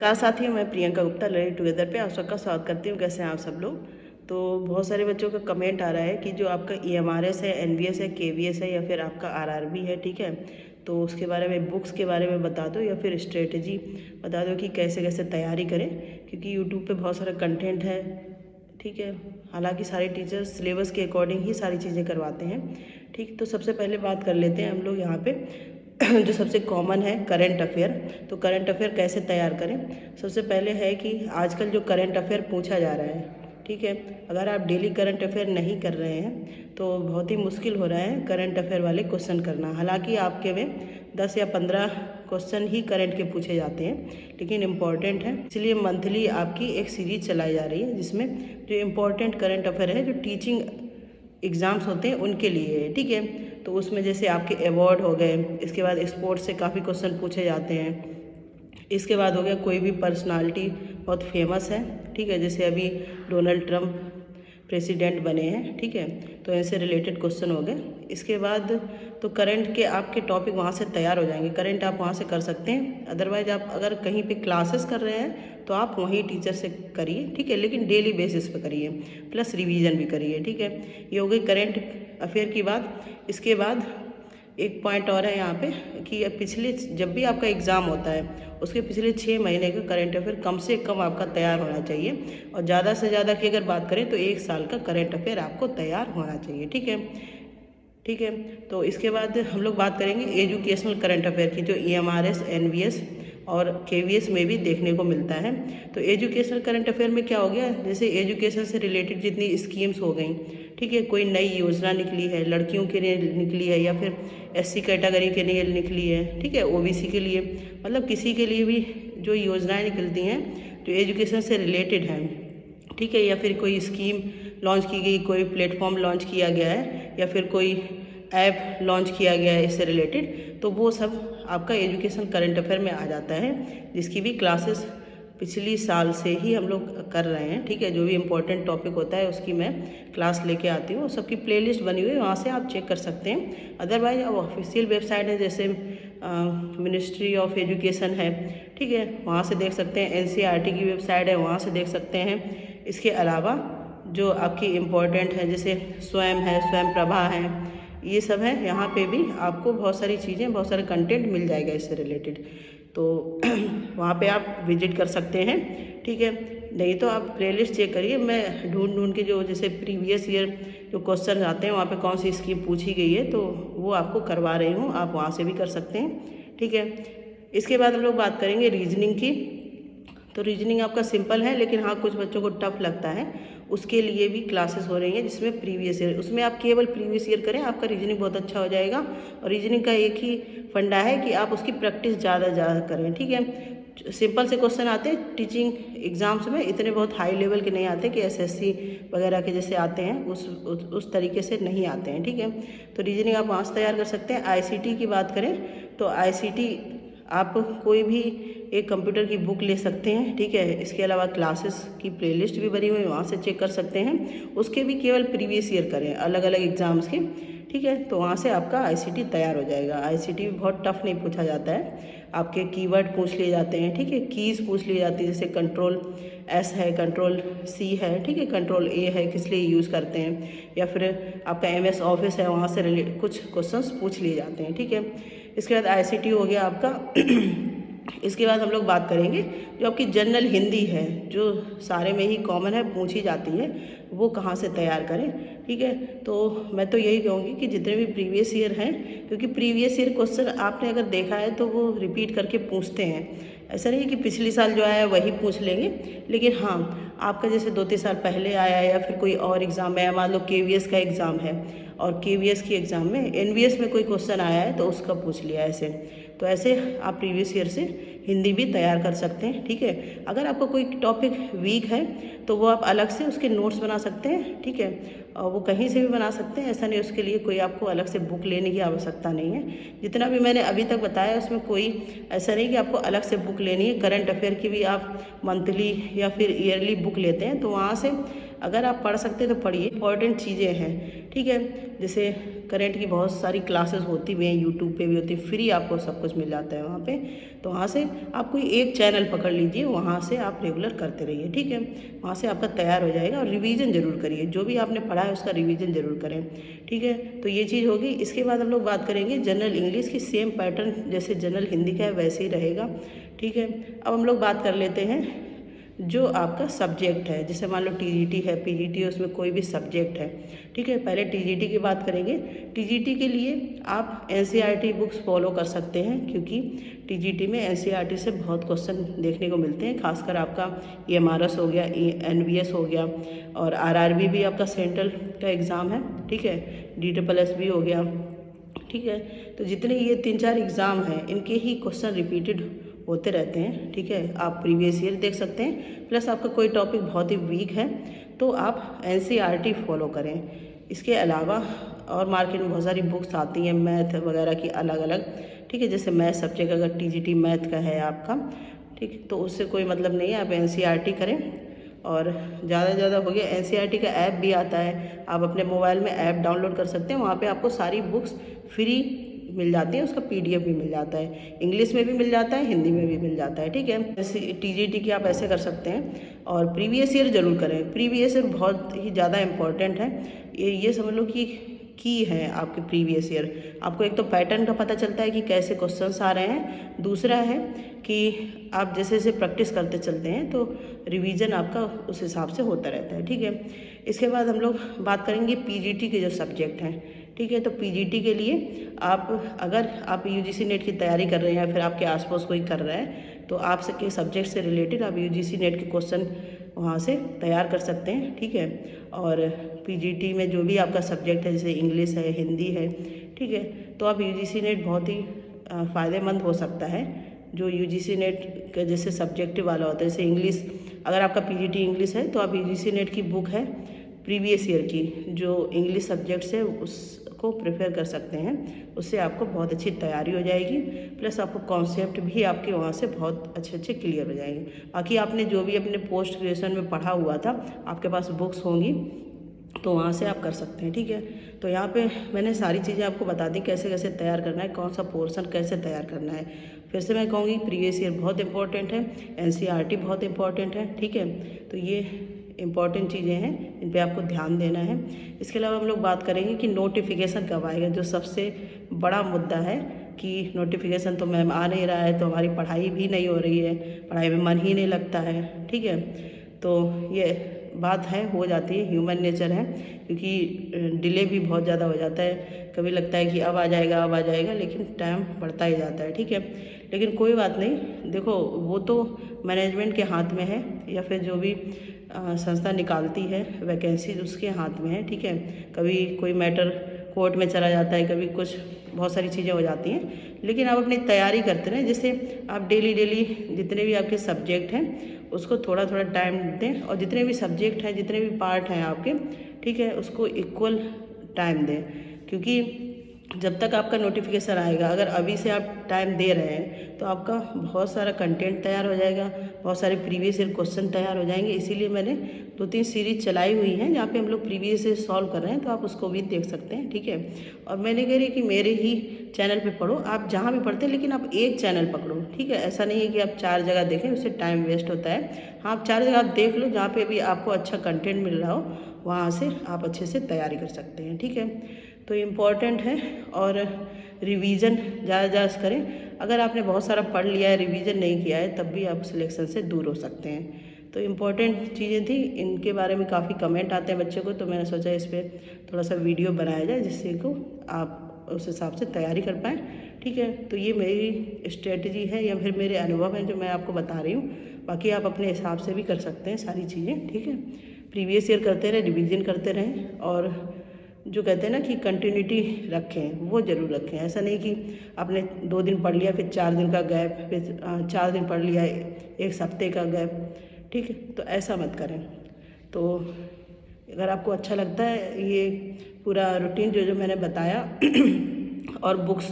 साथियों, मैं Priyanka Gupta learning together पे आप सबका स्वागत करती हूँ। कैसे हैं आप सब लोग? तो बहुत सारे बच्चों का कमेंट आ रहा है कि जो आपका ईएमआरएस है, एनवीएस है, केवीएस है या फिर आपका आरआरबी है, ठीक है, तो उसके बारे में, बुक्स के बारे में बता दो या फिर स्ट्रेटजी बता दो कि कैसे कैसे तैयारी करें, क्योंकि यूट्यूब पे बहुत सारा कंटेंट है, ठीक है। हालांकि सारे टीचर्स सिलेबस के अकॉर्डिंग ही सारी चीज़ें करवाते हैं, ठीक। तो सबसे पहले बात कर लेते हैं हम लोग यहाँ पे जो सबसे कॉमन है करंट अफेयर। तो करंट अफेयर कैसे तैयार करें? सबसे पहले है कि आजकल जो करंट अफेयर पूछा जा रहा है, ठीक है, अगर आप डेली करंट अफेयर नहीं कर रहे हैं तो बहुत ही मुश्किल हो रहा है करंट अफेयर वाले क्वेश्चन करना। हालांकि आपके में 10 या 15 क्वेश्चन ही करंट के पूछे जाते हैं, लेकिन इम्पॉर्टेंट है, इसलिए मंथली आपकी एक सीरीज चलाई जा रही है जिसमें जो इम्पोर्टेंट करंट अफेयर है, जो टीचिंग एग्ज़ाम्स होते हैं उनके लिए है, ठीक है। तो उसमें जैसे आपके अवार्ड हो गए, इसके बाद स्पोर्ट्स से काफ़ी क्वेश्चन पूछे जाते हैं, इसके बाद हो गया कोई भी पर्सनालिटी बहुत फेमस है, ठीक है, जैसे अभी डोनाल्ड ट्रंप प्रेसिडेंट बने हैं, ठीक है, तो ऐसे रिलेटेड क्वेश्चन हो गए। इसके बाद तो करंट के आपके टॉपिक वहाँ से तैयार हो जाएंगे, करंट आप वहाँ से कर सकते हैं। अदरवाइज आप अगर कहीं पे क्लासेस कर रहे हैं तो आप वहीं टीचर से करिए, ठीक है, लेकिन डेली बेसिस पे करिए, प्लस रिवीजन भी करिए, ठीक है। ये हो गई करंट अफेयर की बात। इसके बाद एक पॉइंट और है यहाँ पे कि पिछले, जब भी आपका एग्ज़ाम होता है उसके पिछले 6 महीने का करंट अफेयर कम से कम आपका तैयार होना चाहिए, और ज़्यादा से ज़्यादा की अगर बात करें तो 1 साल का करंट अफेयर आपको तैयार होना चाहिए, ठीक है, ठीक है। तो इसके बाद हम लोग बात करेंगे एजुकेशनल करंट अफेयर की, जो ईएमआरएस, एनवीएस और केवीएस में भी देखने को मिलता है। तो एजुकेशनल करंट अफेयर में क्या हो गया, जैसे एजुकेशन से रिलेटेड जितनी स्कीम्स हो गई, ठीक है, कोई नई योजना निकली है, लड़कियों के लिए निकली है या फिर एससी कैटेगरी के लिए निकली है, ठीक है, ओबीसी के लिए, मतलब किसी के लिए भी जो योजनाएं निकलती हैं जो एजुकेशन से रिलेटेड हैं, ठीक है, या फिर कोई स्कीम लॉन्च की गई, कोई प्लेटफॉर्म लॉन्च किया गया है या फिर कोई ऐप लॉन्च किया गया है इससे रिलेटेड, तो वो सब आपका एजुकेशन करंट अफेयर में आ जाता है, जिसकी भी क्लासेस पिछली साल से ही हम लोग कर रहे हैं, ठीक है। जो भी इम्पोर्टेंट टॉपिक होता है उसकी मैं क्लास लेके आती हूँ, सबकी प्लेलिस्ट बनी हुई है, वहाँ से आप चेक कर सकते हैं। अदरवाइज अब ऑफिशियल वेबसाइट है, जैसे मिनिस्ट्री ऑफ एजुकेशन है, ठीक है, वहाँ से देख सकते हैं, एनसीईआरटी की वेबसाइट है, वहाँ से देख सकते हैं। इसके अलावा जो आपकी इम्पोर्टेंट है, जैसे स्वयं है, स्वयं प्रभा है, ये सब है, यहाँ पे भी आपको बहुत सारी चीज़ें, बहुत सारे कंटेंट मिल जाएगा इससे रिलेटेड, तो वहाँ पे आप विजिट कर सकते हैं, ठीक है। नहीं तो आप प्लेलिस्ट चेक करिए, मैं ढूंढ के जो जैसे प्रीवियस ईयर जो क्वेश्चन आते हैं वहाँ पे कौन सी स्कीम पूछी गई है तो वो आपको करवा रही हूँ, आप वहाँ से भी कर सकते हैं, ठीक है। इसके बाद हम लोग बात करेंगे रीजनिंग की। तो रीजनिंग आपका सिंपल है, लेकिन हाँ कुछ बच्चों को टफ लगता है, उसके लिए भी क्लासेस हो रही हैं जिसमें प्रीवियस ईयर, उसमें आप केवल प्रीवियस ईयर करें, आपका रीजनिंग बहुत अच्छा हो जाएगा। और रीजनिंग का एक ही फंडा है कि आप उसकी प्रैक्टिस ज़्यादा करें, ठीक है। सिंपल से क्वेश्चन आते हैं टीचिंग एग्जाम्स में, इतने बहुत हाई लेवल के नहीं आते कि एसएससी वगैरह के जैसे आते हैं, उस तरीके से नहीं आते हैं, ठीक है। तो रीजनिंग आप वहाँ से तैयार कर सकते हैं। आईसीटी की बात करें तो आईसीटी आप कोई भी एक कंप्यूटर की बुक ले सकते हैं, ठीक है। इसके अलावा क्लासेस की प्लेलिस्ट भी बनी हुई है, वहाँ से चेक कर सकते हैं, उसके भी केवल प्रीवियस ईयर करें अलग अलग एग्जाम्स के, ठीक है, तो वहाँ से आपका आईसीटी तैयार हो जाएगा। आईसीटी भी बहुत टफ नहीं पूछा जाता है, आपके कीवर्ड पूछ लिए जाते हैं, ठीक है, कीज़ पूछ ली जाती है, जैसे कंट्रोल एस है, कंट्रोल सी है, ठीक है, कंट्रोल ए है, किस लिए यूज़ करते हैं, या फिर आपका एमएस ऑफिस है, वहाँ से रिलेटेड कुछ क्वेश्चंस पूछ लिए जाते हैं, ठीक है। इसके बाद आईसीटी हो गया आपका। इसके बाद हम लोग बात करेंगे जो आपकी जनरल हिंदी है, जो सारे में ही कॉमन है, पूछी जाती है, वो कहाँ से तैयार करें, ठीक है। तो मैं तो यही कहूँगी कि जितने भी प्रीवियस ईयर हैं, क्योंकि प्रीवियस ईयर क्वेश्चन आपने अगर देखा है तो वो रिपीट करके पूछते हैं, ऐसा नहीं कि पिछली साल जो आया वही पूछ लेंगे, लेकिन हाँ आपका जैसे 2-3 साल पहले आया या फिर कोई और एग्ज़ाम है, मान लो केवीएस का एग्ज़ाम है और केवीएस की एग्ज़ाम में एनवीएस में कोई क्वेश्चन आया है तो उसका पूछ लिया ऐसे, तो ऐसे आप प्रीवियस ईयर से हिंदी भी तैयार कर सकते हैं, ठीक है। अगर आपको कोई टॉपिक वीक है तो वो आप अलग से उसके नोट्स बना सकते हैं, ठीक है, और वो कहीं से भी बना सकते हैं, ऐसा नहीं, उसके लिए कोई आपको अलग से बुक लेने की आवश्यकता नहीं है। जितना भी मैंने अभी तक बताया उसमें कोई ऐसा नहीं कि आपको अलग से बुक लेनी है। करंट अफेयर की भी आप मंथली या फिर ईयरली बुक लेते हैं, तो वहाँ से अगर आप पढ़ सकते हैं तो पढ़िए, इंपॉर्टेंट चीज़ें हैं, ठीक है। जैसे करंट की बहुत सारी क्लासेस होती भी हैं, यूट्यूब पे भी होती है, फ्री आपको सब कुछ मिल जाता है वहाँ पे। तो वहाँ से आप कोई एक चैनल पकड़ लीजिए, वहाँ से आप रेगुलर करते रहिए, ठीक है। वहाँ से आपका तैयार हो जाएगा। और रिवीजन ज़रूर करिए, जो भी आपने पढ़ा है उसका रिवीजन ज़रूर करें, ठीक है। तो ये चीज़ होगी। इसके बाद हम लोग बात करेंगे जनरल इंग्लिश की। सेम पैटर्न जैसे जनरल हिंदी का है वैसे ही रहेगा, ठीक है। अब हम लोग बात कर लेते हैं जो आपका सब्जेक्ट है। जैसे मान लो टीजीटी है, पीजीटी है, उसमें कोई भी सब्जेक्ट है, ठीक है। पहले टीजीटी की बात करेंगे। टीजीटी के लिए आप एनसीईआरटी बुक्स फॉलो कर सकते हैं, क्योंकि टीजीटी में एनसीईआरटी से बहुत क्वेश्चन देखने को मिलते हैं। खासकर आपका ईएमआरएस हो गया, एनवीएस हो गया, और आरआरबी भी आपका सेंट्रल का एग्ज़ाम है, ठीक है। डीएसएसबी भी हो गया, ठीक है। तो जितने ये 3-4 एग्ज़ाम हैं, इनके ही क्वेश्चन रिपीटेड होते रहते हैं, ठीक है। आप प्रीवियस ईयर देख सकते हैं। प्लस आपका कोई टॉपिक बहुत ही वीक है तो आप एनसीईआरटी फॉलो करें। इसके अलावा और मार्केट में बहुत सारी बुक्स आती हैं मैथ वगैरह की अलग अलग, ठीक है। जैसे मैथ सब्जेक्ट अगर टीजीटी मैथ का है आपका, ठीक, तो उससे कोई मतलब नहीं है, आप एनसीईआरटी करें। और ज़्यादा से ज़्यादा हो गया, एनसीईआरटी का ऐप भी आता है, आप अपने मोबाइल में ऐप डाउनलोड कर सकते हैं। वहाँ पे आपको सारी बुक्स फ्री मिल जाती है, उसका पीडीएफ भी मिल जाता है, इंग्लिश में भी मिल जाता है, हिंदी में भी मिल जाता है, ठीक है। जैसे टीजीटी की आप ऐसे कर सकते हैं। और प्रीवियस ईयर ज़रूर करें। प्रीवियस ईयर बहुत ही ज़्यादा इम्पॉर्टेंट है। ये समझ लो कि की है आपके प्रीवियस ईयर। आपको एक तो पैटर्न का पता चलता है कि कैसे क्वेश्चंस आ रहे हैं, दूसरा है कि आप जैसे जैसे प्रैक्टिस करते चलते हैं तो रिवीजन आपका उस हिसाब से होता रहता है, ठीक है। इसके बाद हम लोग बात करेंगे पीजीटी के जो सब्जेक्ट हैं, ठीक है। तो पीजीटी के लिए अगर आप यूजीसी नेट की तैयारी कर रहे हैं या फिर आपके आसपास कोई कर रहा है, तो आप के सब्जेक्ट से रिलेटेड आप यूजीसी नेट के क्वेश्चन वहाँ से तैयार कर सकते हैं, ठीक है। और पीजीटी में जो भी आपका सब्जेक्ट है, जैसे इंग्लिश है, हिंदी है, ठीक है, तो आप यूजीसी नेट बहुत ही फ़ायदेमंद हो सकता है। जो यूजीसी नेट का जैसे सब्जेक्टिव वाला होता है, जैसे इंग्लिश, अगर आपका पीजीटी इंग्लिश है तो आप यूजीसी नेट की बुक है प्रीवियस ईयर की, जो इंग्लिश सब्जेक्ट्स है उसको प्रेफर कर सकते हैं। उससे आपको बहुत अच्छी तैयारी हो जाएगी। प्लस आपको कॉन्सेप्ट भी आपके वहाँ से बहुत अच्छे अच्छे क्लियर हो जाएंगे। बाकी आपने जो भी अपने पोस्ट ग्रेजुएशन में पढ़ा हुआ था, आपके पास बुक्स होंगी तो वहाँ से आप कर सकते हैं, ठीक है। तो यहाँ पे मैंने सारी चीज़ें आपको बता दी, कैसे कैसे तैयार करना है, कौन सा पोर्शन कैसे तैयार करना है। फिर से मैं कहूँगी प्रीवियस ईयर बहुत इंपॉर्टेंट है, एनसीईआरटी बहुत इंपॉर्टेंट है, ठीक है। तो ये इंपॉर्टेंट चीज़ें हैं, इन पे आपको ध्यान देना है। इसके अलावा हम लोग बात करेंगे कि नोटिफिकेशन कब आएगा, जो सबसे बड़ा मुद्दा है कि नोटिफिकेशन तो मैम आ नहीं रहा है, तो हमारी पढ़ाई भी नहीं हो रही है, पढ़ाई में मन ही नहीं लगता है, ठीक है। तो ये बात है, हो जाती है, ह्यूमन नेचर है, क्योंकि डिले भी बहुत ज़्यादा हो जाता है। कभी लगता है कि अब आ जाएगा अब आ जाएगा, लेकिन टाइम बढ़ता ही जाता है, ठीक है। लेकिन कोई बात नहीं, देखो वो तो मैनेजमेंट के हाथ में है, या फिर जो भी संस्था निकालती है वैकेंसी उसके हाथ में है, ठीक है। कभी कोई मैटर कोर्ट में चला जाता है, कभी कुछ बहुत सारी चीज़ें हो जाती हैं, लेकिन आप अपनी तैयारी करते रहें। जैसे आप डेली जितने भी आपके सब्जेक्ट हैं उसको थोड़ा थोड़ा टाइम दें, और जितने भी सब्जेक्ट हैं, जितने भी पार्ट हैं आपके, ठीक है, उसको इक्वल टाइम दें। क्योंकि जब तक आपका नोटिफिकेशन आएगा, अगर अभी से आप टाइम दे रहे हैं तो आपका बहुत सारा कंटेंट तैयार हो जाएगा, बहुत सारे प्रीवियस ईयर क्वेश्चन तैयार हो जाएंगे। इसीलिए मैंने 2-3 सीरीज चलाई हुई हैं जहाँ पे हम लोग प्रीवियस ईयर सॉल्व कर रहे हैं, तो आप उसको भी देख सकते हैं, ठीक है। और मैंने कह रही कि मेरे ही चैनल पे पढ़ो, आप जहाँ भी पढ़ते हैं, लेकिन आप एक चैनल पकड़ो, ठीक है। ऐसा नहीं है कि आप 4 जगह देखें, उससे टाइम वेस्ट होता है। हाँ, आप 4 जगह आप देख लो, जहाँ पे भी आपको अच्छा कंटेंट मिल रहा हो, वहाँ से आप अच्छे से तैयारी कर सकते हैं, ठीक है। तो इम्पॉर्टेंट है। और रिवीजन ज़्यादा करें। अगर आपने बहुत सारा पढ़ लिया है, रिवीजन नहीं किया है, तब भी आप सिलेक्शन से दूर हो सकते हैं। तो इम्पॉर्टेंट चीज़ें थी, इनके बारे में काफ़ी कमेंट आते हैं बच्चे को, तो मैंने सोचा इस पर थोड़ा सा वीडियो बनाया जाए, जिससे को आप उस हिसाब से तैयारी कर पाएँ, ठीक है। तो ये मेरी स्ट्रेटजी है या फिर मेरे अनुभव हैं जो मैं आपको बता रही हूँ। बाकी आप अपने हिसाब से भी कर सकते हैं सारी चीज़ें, ठीक है। प्रीवियस ईयर करते रहें, रिवीजन करते रहें, और जो कहते हैं ना कि कंटिन्यूटी रखें, वो ज़रूर रखें। ऐसा नहीं कि आपने 2 दिन पढ़ लिया, फिर 4 दिन का गैप, फिर 4 दिन पढ़ लिया, 1 हफ्ते का गैप, ठीक है। तो ऐसा मत करें। तो अगर आपको अच्छा लगता है ये पूरा रूटीन जो मैंने बताया और बुक्स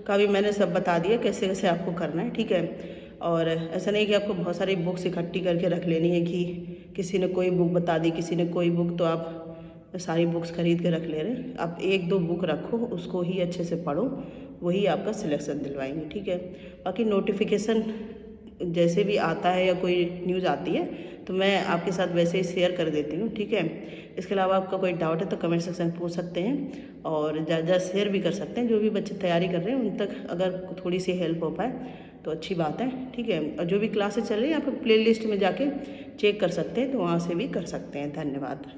का भी मैंने सब बता दिया कैसे कैसे आपको करना है, ठीक है। और ऐसा नहीं कि आपको बहुत सारी बुक्स इकट्ठी करके रख लेनी है कि किसी ने कोई बुक बता दी, किसी ने कोई बुक, तो आप सारी बुक्स खरीद के रख ले रहे हैं। आप 1-2 बुक रखो, उसको ही अच्छे से पढ़ो, वही आपका सिलेक्शन दिलवाएंगे, ठीक है। बाकी नोटिफिकेशन जैसे भी आता है या कोई न्यूज़ आती है तो मैं आपके साथ वैसे ही शेयर कर देती हूँ, ठीक है। इसके अलावा आपका कोई डाउट है तो कमेंट सेक्शन में पूछ सकते हैं और ज़्यादा शेयर भी कर सकते हैं। जो भी बच्चे तैयारी कर रहे हैं उन तक अगर थोड़ी सी हेल्प हो पाए तो अच्छी बात है, ठीक है। और जो भी क्लासेस चल रही है आप प्ले लिस्ट में जाके चेक कर सकते हैं, तो वहाँ से भी कर सकते हैं। धन्यवाद।